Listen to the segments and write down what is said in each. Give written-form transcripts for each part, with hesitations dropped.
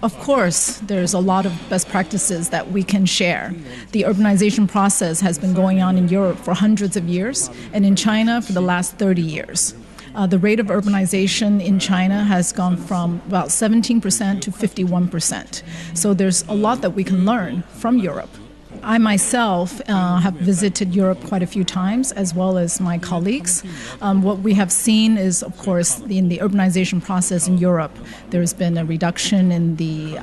Of course, there's a lot of best practices that we can share. The urbanization process has been going on in Europe for hundreds of years, and in China for the last 30 years. The rate of urbanization in China has gone from about 17% to 51%. So there's a lot that we can learn from Europe. I myself have visited Europe quite a few times, as well as my colleagues. What we have seen is, of course, in the urbanization process in Europe, there's been a reduction in the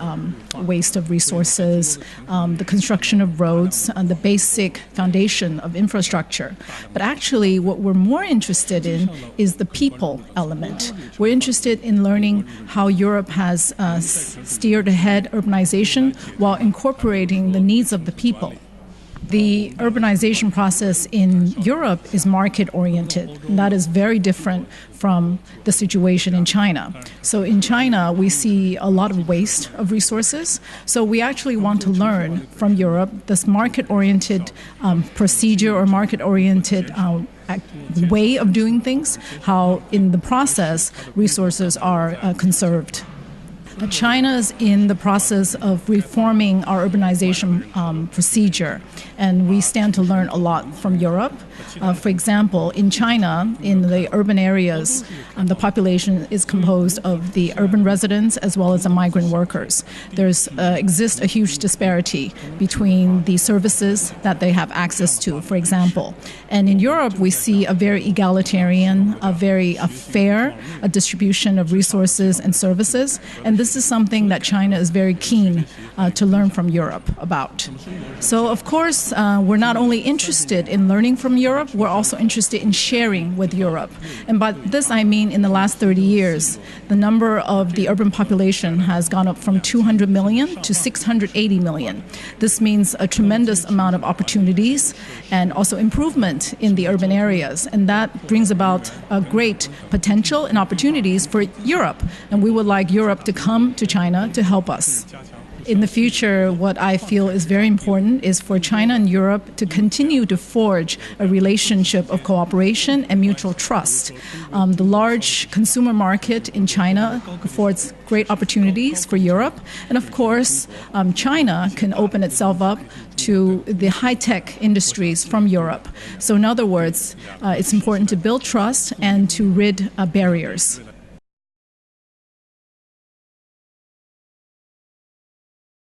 waste of resources, the construction of roads, and the basic foundation of infrastructure. But actually, what we're more interested in is the people element. We're interested in learning how Europe has steered ahead urbanization while incorporating the needs of the people. The urbanization process in Europe is market-oriented, and that is very different from the situation in China. So in China, we see a lot of waste of resources. So we actually want to learn from Europe this market-oriented procedure or market-oriented way of doing things, how in the process resources are conserved. China is in the process of reforming our urbanization procedure, and we stand to learn a lot from Europe. For example, in China, in the urban areas, the population is composed of the urban residents as well as the migrant workers. There's exists a huge disparity between the services that they have access to, for example. And in Europe, we see a very egalitarian, a very fair distribution of resources and services, and this is something that China is very keen to learn from Europe about. So, of course, we're not only interested in learning from Europe, we're also interested in sharing with Europe. And by this, I mean in the last 30 years, the number of the urban population has gone up from 200 million to 680 million. This means a tremendous amount of opportunities and also improvement in the urban areas. And that brings about a great potential and opportunities for Europe. And we would like Europe to come to China to help us. In the future, what I feel is very important is for China and Europe to continue to forge a relationship of cooperation and mutual trust. The large consumer market in China affords great opportunities for Europe. And of course, China can open itself up to the high-tech industries from Europe. So in other words, it's important to build trust and to rid barriers.